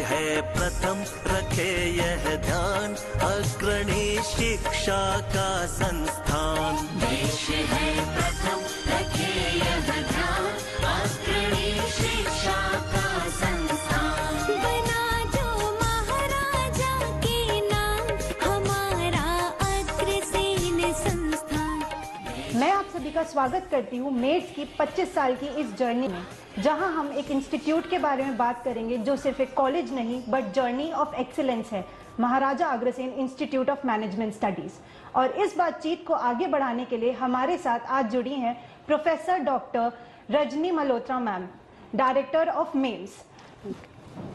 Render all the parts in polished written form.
है प्रथम, रखे यह ध्यान, अग्रणी शिक्षा का संस्थान। देश है प्रथम, रखे यह ध्यान, अग्रणी शिक्षा का संस्थान। बना जो महाराजा के नाम, हमारा अग्रसेन संस्थान। मैं आप सभी का स्वागत करती हूँ मेड्स की 25 साल की इस जर्नी में, जहां हम एक इंस्टीट्यूट के बारे में बात करेंगे जो सिर्फ एक कॉलेज नहीं बट जर्नी ऑफ एक्सीलेंस है, Maharaja Agrasen institute of management studies. और इस बातचीत को आगे बढ़ाने के लिए हमारे साथ आज जुड़ी हैं professor doctor Rajni Malhotra ma'am, director of MEMS.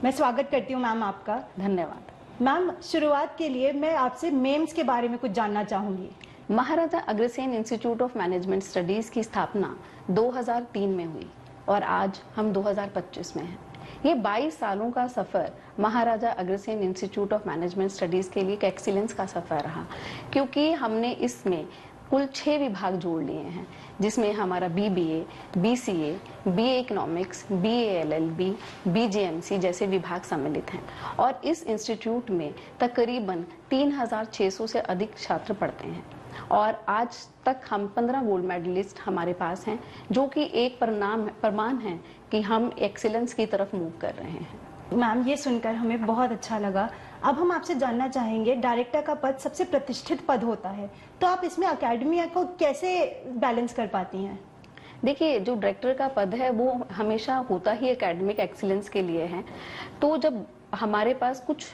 मैं स्वागत करती हूँ मैम आपका। धन्यवाद मैम, शुरुआत के लिए मैं आपसे मेम्स के बारे में कुछ जानना चाहूंगी। Maharaja Agrasen institute of management studies की स्थापना 2003 में हुई और आज हम 2025 में हैं। ये 22 सालों का सफ़र Maharaja Agrasen institute of management studies के लिए एक एक्सीलेंस का सफ़र रहा, क्योंकि हमने इसमें कुल 6 विभाग जोड़ लिए हैं, जिसमें हमारा BBA, BCA, BA economics, BA LLB, BJMC जैसे विभाग सम्मिलित हैं। और इस इंस्टीट्यूट में तकरीबन 3600 से अधिक छात्र पढ़ते हैं और आज तक हम 15 गोल्ड मेडलिस्ट हमारे पास हैं, जो कि एक प्रमाण है कि हम एक्सीलेंस की तरफ मूव कर रहे हैं। मैम, ये सुनकर हमें बहुत अच्छा लगा। अब हम आपसे जानना चाहेंगे, डायरेक्टर का पद सबसे प्रतिष्ठित पद होता है, तो आप इसमें एकेडमिया को कैसे बैलेंस कर पाती हैं? देखिए, जो डायरेक्टर का पद है वो हमेशा होता ही एकेडमिक एक्सीलेंस के लिए है। तो जब हमारे पास कुछ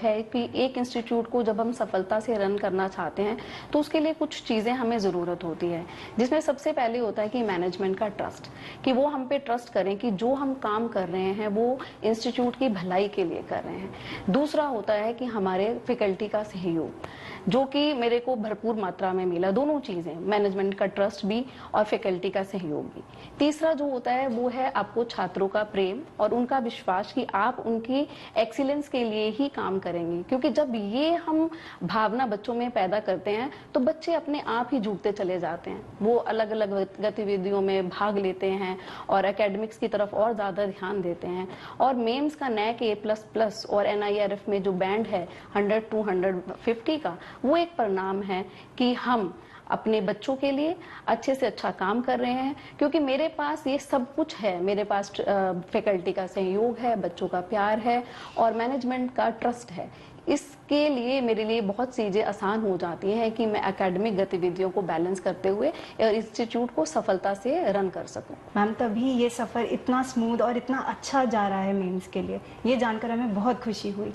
है कि एक इंस्टीट्यूट को जब हम सफलता से रन करना चाहते हैं तो उसके लिए कुछ चीज़ें हमें ज़रूरत होती है, जिसमें सबसे पहले होता है कि मैनेजमेंट का ट्रस्ट, कि वो हम पे ट्रस्ट करें कि जो हम काम कर रहे हैं वो इंस्टीट्यूट की भलाई के लिए कर रहे हैं। दूसरा होता है कि हमारे फैकल्टी का सहयोग, जो कि मेरे को भरपूर मात्रा में मिला। दोनों चीज़ें, मैनेजमेंट का ट्रस्ट भी और फैकल्टी का सहयोग भी। तीसरा जो होता है वो है आपको छात्रों का प्रेम और उनका विश्वास कि आप उनकी एक्सीलेंस के लिए ही काम करेंगे, क्योंकि जब ये हम भावना बच्चों में पैदा करते हैं तो बच्चे अपने आप ही जुड़ते चले जाते हैं। वो अलग अलग गतिविधियों में भाग लेते हैं और एकेडमिक्स की तरफ और ज़्यादा ध्यान देते हैं। और मेम्स का NAC A++ और NIRF में जो बैंड है 100 to 150 का, वो एक परिणाम है कि हम अपने बच्चों के लिए अच्छे से अच्छा काम कर रहे हैं, क्योंकि मेरे पास ये सब कुछ है। मेरे पास फैकल्टी का सहयोग है, बच्चों का प्यार है और मैनेजमेंट का ट्रस्ट है। इसके लिए मेरे लिए बहुत चीज़ें आसान हो जाती हैं कि मैं एकेडमिक गतिविधियों को बैलेंस करते हुए इंस्टीट्यूट को सफलता से रन कर सकूं। मैम, तभी ये सफ़र इतना स्मूथ और इतना अच्छा जा रहा है मेम्स के लिए, ये जानकर हमें बहुत खुशी हुई।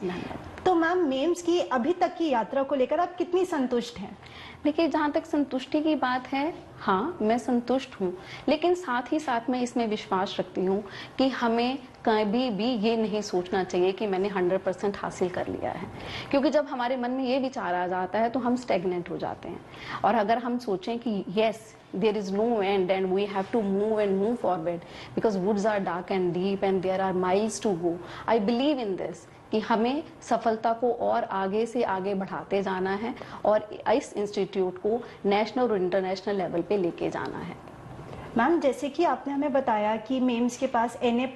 तो मैम, मेम्स की अभी तक की यात्रा को लेकर आप कितनी संतुष्ट हैं? देखिए, जहाँ तक संतुष्टि की बात है, हाँ मैं संतुष्ट हूँ, लेकिन साथ ही साथ मैं इसमें विश्वास रखती हूँ कि हमें कभी भी ये नहीं सोचना चाहिए कि मैंने 100% हासिल कर लिया है, क्योंकि जब हमारे मन में ये विचार आ जाता है तो हम स्टेगनेंट हो जाते हैं। और अगर हम सोचें कि yes, there is no end and we have to move forward because woods are dark and deep and there are miles to go. I believe in this कि हमें सफलता को और आगे से आगे बढ़ाते जाना है और इस इंस्टीट्यूट को नेशनल और इंटरनेशनल लेवल पे लेके जाना है। मैम, जैसे कि आपने हमें बताया कि मेम्स के पास NA++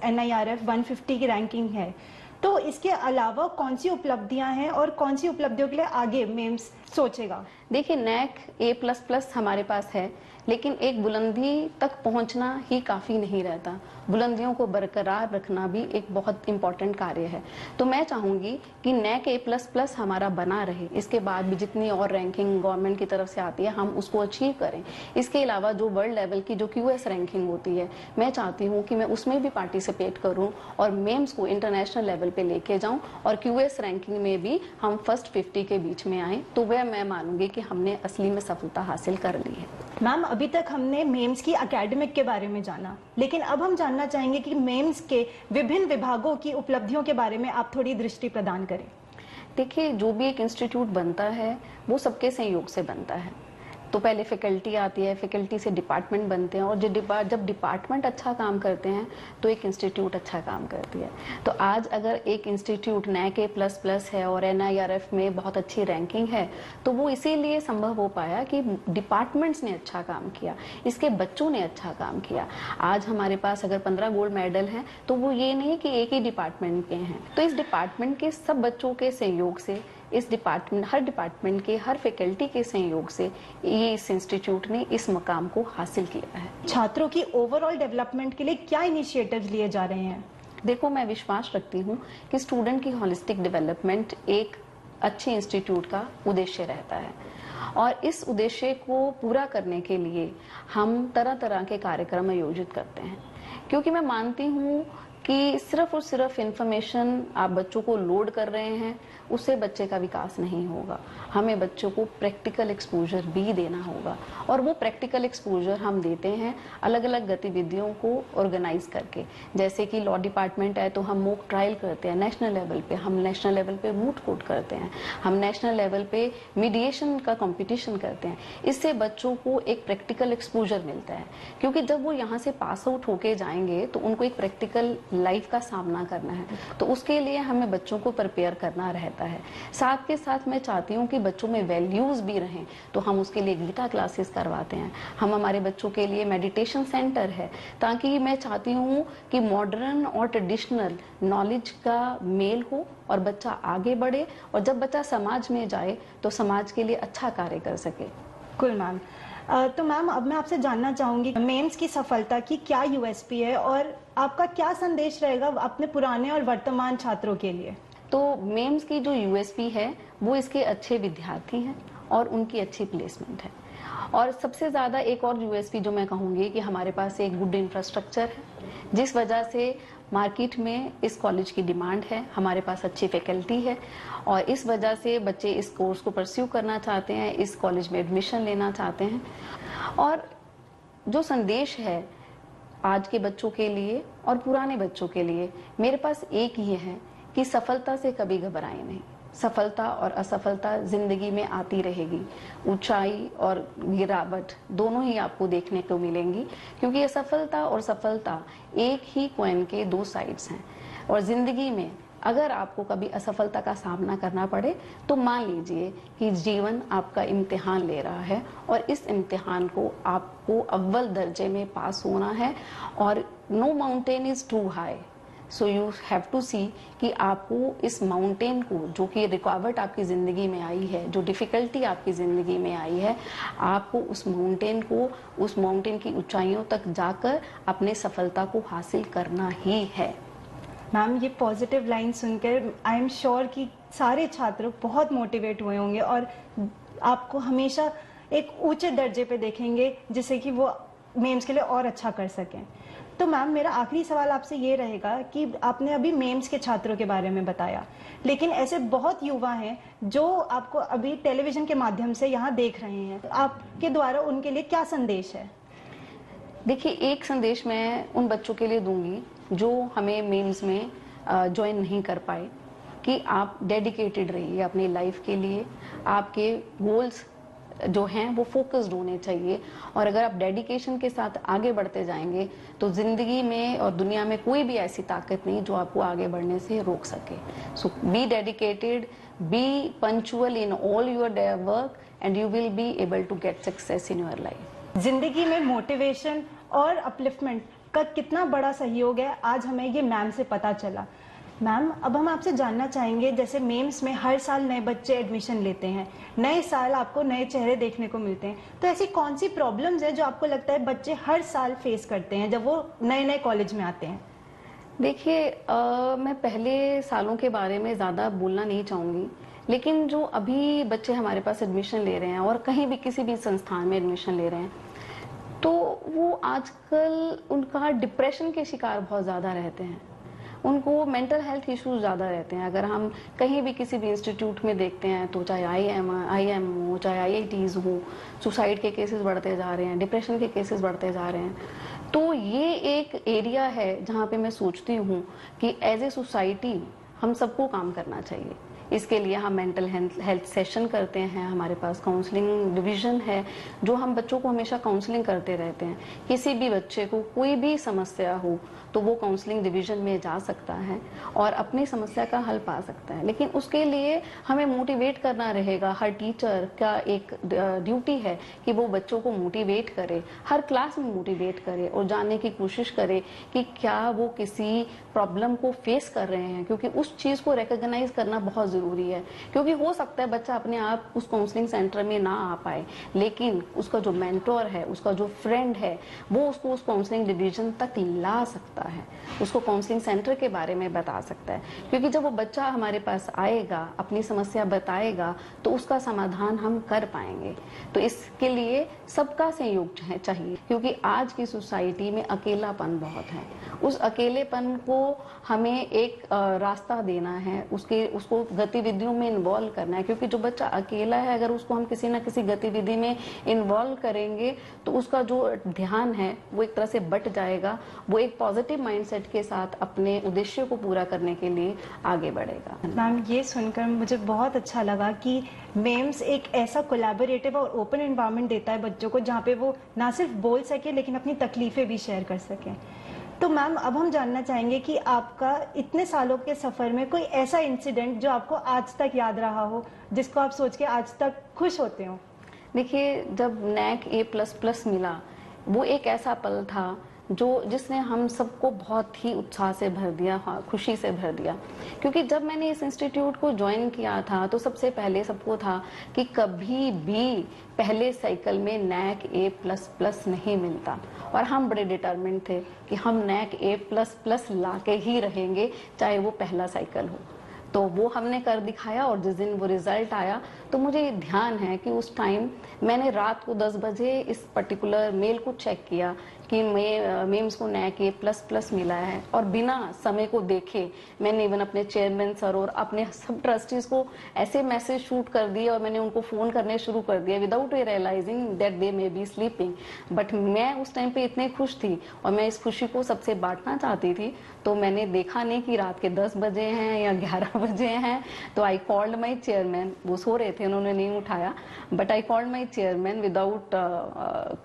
NIRF 150 की रैंकिंग है, तो इसके अलावा कौन सी उपलब्धियां हैं और कौन सी उपलब्धियों के लिए आगे मेम्स सोचेगा? देखिए, NAC A++ हमारे पास है, लेकिन एक बुलंदी तक पहुंचना ही काफ़ी नहीं रहता। बुलंदियों को बरकरार रखना भी एक बहुत इम्पॉर्टेंट कार्य है। तो मैं चाहूँगी कि NAC A++ हमारा बना रहे, इसके बाद भी जितनी और रैंकिंग गवर्नमेंट की तरफ से आती है हम उसको अचीव करें। इसके अलावा जो वर्ल्ड लेवल की जो QS रैंकिंग होती है, मैं चाहती हूँ कि मैं उसमें भी पार्टिसिपेट करूँ और मेम्स को इंटरनेशनल लेवल पे लेके जाऊँ और QS रैंकिंग में भी हम फर्स्ट 50 के बीच में आएँ, तो वह मैं मानूंगी कि हमने असली में सफलता हासिल कर ली है। मैम, अभी तक हमने मेम्स की एकेडमिक के बारे में जाना, लेकिन अब हम जानना चाहेंगे कि मेम्स के विभिन्न विभागों की उपलब्धियों के बारे में आप थोड़ी दृष्टि प्रदान करें। देखिए, जो भी एक इंस्टीट्यूट बनता है वो सबके सहयोग से बनता है। तो पहले फैकल्टी आती है, फैकल्टी से डिपार्टमेंट बनते हैं, और जब डिपार्टमेंट अच्छा काम करते हैं तो एक इंस्टीट्यूट अच्छा काम करती है। तो आज अगर एक इंस्टीट्यूट NAAC++ है और NIRF में बहुत अच्छी रैंकिंग है, तो वो इसीलिए संभव हो पाया कि डिपार्टमेंट्स ने अच्छा काम किया, इसके बच्चों ने अच्छा काम किया। आज हमारे पास अगर 15 गोल्ड मेडल हैं तो वो ये नहीं कि एक ही डिपार्टमेंट के हैं, तो इस डिपार्टमेंट के सब बच्चों के सहयोग से, इस डिपार्टमेंट, हर डिपार्टमेंट के हर फैकल्टी के सहयोग से ये इस इंस्टीट्यूट ने इस मकाम को हासिल किया है। छात्रों की ओवरऑल डेवलपमेंट के लिए क्या इनिशिएटिव्स लिए जा रहे हैं? देखो, मैं विश्वास रखती हूँ कि स्टूडेंट की होलिस्टिक डेवलपमेंट एक अच्छे इंस्टीट्यूट का उद्देश्य रहता है, और इस उद्देश्य को पूरा करने के लिए हम तरह तरह के कार्यक्रम आयोजित करते हैं, क्योंकि मैं मानती हूँ कि सिर्फ और सिर्फ इंफॉर्मेशन आप बच्चों को लोड कर रहे हैं, उससे बच्चे का विकास नहीं होगा। हमें बच्चों को प्रैक्टिकल एक्सपोजर भी देना होगा, और वो प्रैक्टिकल एक्सपोजर हम देते हैं अलग अलग गतिविधियों को ऑर्गेनाइज करके। जैसे कि लॉ डिपार्टमेंट है तो हम मॉक ट्रायल करते हैं नेशनल लेवल पे, हम नेशनल लेवल पे मूट कोर्ट करते हैं, हम नेशनल लेवल पे मीडिएशन का कंपटीशन करते हैं। इससे बच्चों को एक प्रैक्टिकल एक्सपोजर मिलता है, क्योंकि जब वो यहाँ से पास आउट होके जाएंगे तो उनको एक प्रैक्टिकल लाइफ का सामना करना है, तो उसके लिए हमें बच्चों को प्रिपेयर करना रहता है। साथ के साथ मैं चाहती हूँ कि बच्चों में वैल्यूज भी रहें, तो हम उसके लिए गीता क्लासेस करवाते हैं। हम हमारे बच्चों के लिए मेडिटेशन सेंटर है, ताकि मैं चाहती हूँ कि मॉडर्न और ट्रेडिशनल नॉलेज का मेल हो और बच्चा आगे बढ़े, और जब बच्चा समाज में जाए तो समाज के लिए अच्छा कार्य कर सके। कुल मैम, तो मैम अब मैं आपसे जानना चाहूंगी मेम्स की सफलता की क्या यूएसपी है, और आपका क्या संदेश रहेगा अपने पुराने और वर्तमान छात्रों के लिए? तो मेम्स की जो यूएसपी है वो इसके अच्छे विद्यार्थी हैं और उनकी अच्छी प्लेसमेंट है, और सबसे ज़्यादा एक और यूएसपी जो मैं कहूँगी कि हमारे पास एक गुड इंफ्रास्ट्रक्चर है, जिस वजह से मार्केट में इस कॉलेज की डिमांड है। हमारे पास अच्छी फैकल्टी है, और इस वजह से बच्चे इस कोर्स को परस्यू करना चाहते हैं, इस कॉलेज में एडमिशन लेना चाहते हैं। और जो संदेश है आज के बच्चों के लिए और पुराने बच्चों के लिए मेरे पास एक ही है कि सफलता से कभी घबराएं नहीं। सफलता और असफलता जिंदगी में आती रहेगी, ऊंचाई और गिरावट दोनों ही आपको देखने को मिलेंगी, क्योंकि असफलता और सफलता एक ही कॉइन के दो साइड्स हैं। और जिंदगी में अगर आपको कभी असफलता का सामना करना पड़े तो मान लीजिए कि जीवन आपका इम्तिहान ले रहा है, और इस इम्तिहान को आपको अव्वल दर्जे में पास होना है, और no mountain is too high, so you have to see कि आपको इस माउंटेन को, जो कि रुकावट आपकी ज़िंदगी में आई है, जो डिफ़िकल्टी आपकी ज़िंदगी में आई है, आपको उस माउंटेन की ऊंचाइयों तक जाकर अपने सफलता को हासिल करना ही है। मैम, ये पॉजिटिव लाइन सुनकर आई एम श्योर कि सारे छात्र बहुत मोटिवेट हुए होंगे और आपको हमेशा एक ऊंचे दर्जे पे देखेंगे, जिससे कि वो मेम्स के लिए और अच्छा कर सकें। तो मैम, मेरा आखिरी सवाल आपसे ये रहेगा कि आपने अभी मेम्स के छात्रों के बारे में बताया, लेकिन ऐसे बहुत युवा हैं जो आपको अभी टेलीविजन के माध्यम से यहाँ देख रहे हैं, आपके द्वारा उनके लिए क्या संदेश है? देखिए, एक संदेश मैं उन बच्चों के लिए दूंगी जो हमें मेम्स में ज्वाइन नहीं कर पाए, कि आप डेडिकेटेड रहिए अपनी लाइफ के लिए। आपके गोल्स जो हैं वो फोकस्ड होने चाहिए, और अगर आप डेडिकेशन के साथ आगे बढ़ते जाएंगे तो जिंदगी में और दुनिया में कोई भी ऐसी ताकत नहीं जो आपको आगे बढ़ने से रोक सके। So be dedicated, be punctual in all your work, and you will be able to get success in your life. जिंदगी में मोटिवेशन और अपलिफ्टमेंट का कितना बड़ा सहयोग है, आज हमें ये मैम से पता चला। मैम, अब हम आपसे जानना चाहेंगे, जैसे मेम्स में हर साल नए बच्चे एडमिशन लेते हैं, नए साल आपको नए चेहरे देखने को मिलते हैं, तो ऐसी कौन सी प्रॉब्लम्स है जो आपको लगता है बच्चे हर साल फेस करते हैं जब वो नए नए कॉलेज में आते हैं? देखिए, मैं पहले सालों के बारे में ज़्यादा बोलना नहीं चाहूँगी, लेकिन जो अभी बच्चे हमारे पास एडमिशन ले रहे हैं और कहीं भी किसी भी संस्थान में एडमिशन ले रहे हैं, तो वो आजकल उनका डिप्रेशन के शिकार बहुत ज़्यादा रहते हैं, उनको मेंटल हेल्थ इश्यूज ज़्यादा रहते हैं। अगर हम कहीं भी किसी भी इंस्टीट्यूट में देखते हैं तो चाहे IIM हो, चाहे IITs हो, सुसाइड के केसेस बढ़ते जा रहे हैं, डिप्रेशन के केसेस बढ़ते जा रहे हैं। तो ये एक एरिया है जहाँ पे मैं सोचती हूँ कि एज ए सोसाइटी हम सबको काम करना चाहिए, इसके लिए हम मेंटल हेल्थ सेशन करते हैं, हमारे पास काउंसलिंग डिवीजन है जो हम बच्चों को हमेशा काउंसलिंग करते रहते हैं। किसी भी बच्चे को कोई भी समस्या हो तो वो काउंसलिंग डिवीजन में जा सकता है और अपनी समस्या का हल पा सकता है। लेकिन उसके लिए हमें मोटिवेट करना रहेगा। हर टीचर का एक ड्यूटी है कि वो बच्चों को मोटिवेट करे, हर क्लास में मोटिवेट करे और जानने की कोशिश करे कि क्या वो किसी प्रॉब्लम को फेस कर रहे हैं, क्योंकि उस चीज को रिकॉग्नाइज करना बहुत जरूरी है। क्योंकि हो सकता है बच्चा अपने आप उस काउंसलिंग सेंटर में ना आ पाए, लेकिन उसका जो मेंटोर है, उसका जो फ्रेंड है, वो उसको उस काउंसलिंग डिवीजन तक ला सकता है, उसको काउंसलिंग सेंटर के बारे में बता सकता है। क्योंकि जब वो बच्चा हमारे पास आएगा, अपनी समस्या बताएगा, तो उसका समाधान हम कर पाएंगे। तो इसके लिए सबका सहयोग चाहिए, क्योंकि आज की सोसाइटी में अकेलापन बहुत है। उस अकेलेपन को हमें एक रास्ता देना है, उसको गतिविधियों में इन्वॉल्व करना है। क्योंकि जो बच्चा अकेला है, अगर उसको हम किसी ना किसी गतिविधि में इन्वॉल्व करेंगे तो उसका जो ध्यान है वो एक तरह से बट जाएगा, वो एक पॉजिटिव माइंडसेट के साथ अपने उद्देश्य को पूरा करने के लिए आगे बढ़ेगा। मैम, ये सुनकर मुझे बहुत अच्छा लगा कि मेम्स एक ऐसा कोलैबोरेटिव और ओपन एनवायरनमेंट देता है बच्चों को, जहाँ पे वो ना सिर्फ बोल सके लेकिन अपनी तकलीफें भी शेयर कर सकें। तो मैम, अब हम जानना चाहेंगे कि आपका इतने सालों के सफ़र में कोई ऐसा इंसिडेंट जो आपको आज तक याद रहा हो, जिसको आप सोच के आज तक खुश होते हो। देखिए, जब NAC A++ मिला, वो एक ऐसा पल था जिसने हम सबको बहुत ही उत्साह से भर दिया, खुशी से भर दिया। क्योंकि जब मैंने इस इंस्टीट्यूट को ज्वाइन किया था तो सबसे पहले सबको था कि कभी भी पहले साइकिल में NAC A++ नहीं मिलता, और हम बड़े डिटरमिन्ड थे कि हम NAC A++ लाके ही रहेंगे, चाहे वो पहला साइकिल हो। तो वो हमने कर दिखाया, और जिस दिन वो रिजल्ट आया तो मुझे ध्यान है कि उस टाइम मैंने रात को 10 बजे इस पर्टिकुलर मेल को चेक किया कि मेम्स को NAC A++ मिला है, और बिना समय को देखे मैंने इवन अपने चेयरमैन सर और अपने सब ट्रस्टीज को ऐसे मैसेज शूट कर दिए और मैंने उनको फोन करने शुरू कर दिया without realising that they may be sleeping. But मैं उस टाइम पे इतनी खुश थी और मैं इस खुशी को सबसे बांटना चाहती थी, तो मैंने देखा नहीं कि रात के 10 बजे हैं या 11 बजे हैं। तो आई कॉल्ड माई चेयरमैन, वो सो रहे थे, उन्होंने नहीं उठाया, but I called my chairman without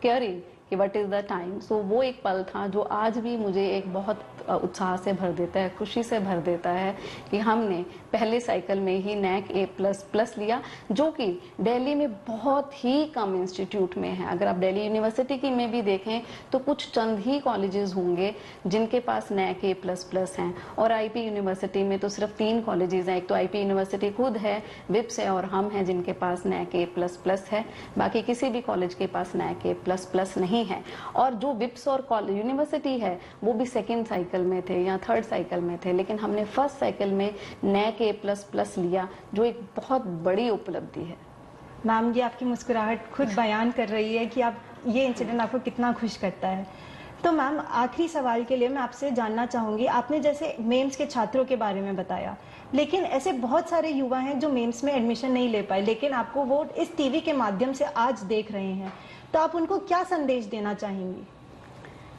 caring कि व्हाट इज द टाइम। सो वो एक पल था जो आज भी मुझे एक बहुत उत्साह से भर देता है, खुशी से भर देता है कि हमने पहले साइकिल में ही NAC A++ लिया, जो कि दिल्ली में बहुत ही कम इंस्टीट्यूट में है। अगर आप दिल्ली यूनिवर्सिटी की में भी देखें तो कुछ चंद ही कॉलेजेस होंगे जिनके पास NAC A++ हैं, और IP यूनिवर्सिटी में तो सिर्फ 3 कॉलेजेस हैं। एक तो IP यूनिवर्सिटी खुद है, विप्स है, और हम हैं जिनके पास NAC A++ है। बाकी किसी भी कॉलेज के पास NAC A++ नहीं है। और जो विप्स और यूनिवर्सिटी है वो भी सेकेंड साइकिल में थे या थर्ड साइकिल में थे, लेकिन हमने फर्स्ट साइकिल में NAC A++ लिया, जो एक बहुत बड़ी उपलब्धि है। मैम, ये आपकी मुस्कुराहट खुद बयान कर रही है कि आप ये इंसिडेंट आपको कितना खुश करता है। तो मैम, आखिरी सवाल के लिए मैं आपसे जानना चाहूँगी, आपने जैसे मेम्स के छात्रों के बारे में बताया, लेकिन ऐसे बहुत सारे युवा हैं जो मेम्स में एडमिशन नहीं ले पाए, लेकिन आपको वो इस टीवी के माध्यम से आज देख रहे हैं, तो आप उनको क्या संदेश देना चाहेंगी?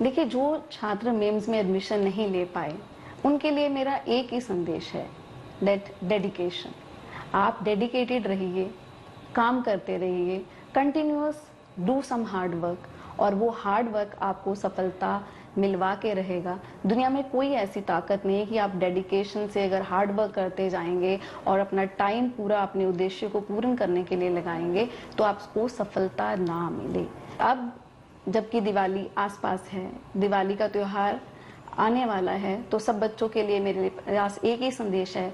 देखिए, जो छात्र मेम्स में एडमिशन नहीं ले पाए उनके लिए मेरा एक ही संदेश है, डेडिकेशन। आप डेडिकेटेड रहिए, काम करते रहिए, continuous do some hard work, और वो हार्ड वर्क आपको सफलता मिलवा के रहेगा। दुनिया में कोई ऐसी ताकत नहीं है कि आप डेडिकेशन से अगर हार्ड वर्क करते जाएंगे और अपना टाइम पूरा अपने उद्देश्य को पूर्ण करने के लिए लगाएंगे तो आपको सफलता ना मिले। अब जबकि दिवाली आसपास है, दिवाली का त्योहार आने वाला है, तो सब बच्चों के लिए मेरे पास एक ही संदेश है।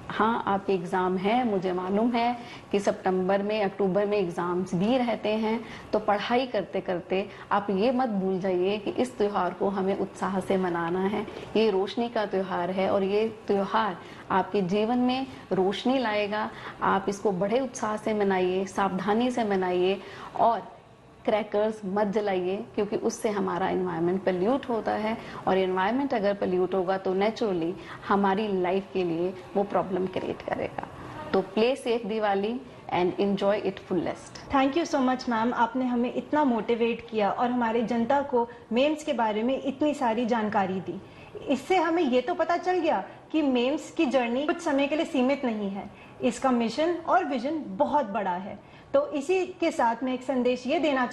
हाँ, आपके एग्ज़ाम है, मुझे मालूम है कि सितंबर में, अक्टूबर में एग्ज़ाम्स भी रहते हैं, तो पढ़ाई करते करते आप ये मत भूल जाइए कि इस त्यौहार को हमें उत्साह से मनाना है। ये रोशनी का त्यौहार है और ये त्यौहार आपके जीवन में रोशनी लाएगा। आप इसको बड़े उत्साह से मनाइए, सावधानी से मनाइए, और क्रैकर्स मत जलाइए, क्योंकि उससे हमारा एनवायरनमेंट पोल्यूट होता है, और एनवायरनमेंट अगर पोल्यूट होगा तो नेचुरली हमारी लाइफ के लिए वो प्रॉब्लम क्रिएट करेगा। तो play safe Diwali and enjoy it fullest. Thank you so much ma'am, आपने हमें इतना मोटिवेट किया और हमारी जनता को मेम्स के बारे में इतनी सारी जानकारी दी। इससे हमें ये तो पता चल गया कि मेम्स की जर्नी कुछ समय के लिए सीमित नहीं है, इसका मिशन और विजन बहुत बड़ा है। तो इसी के साथ मैं एक संदेश ये देना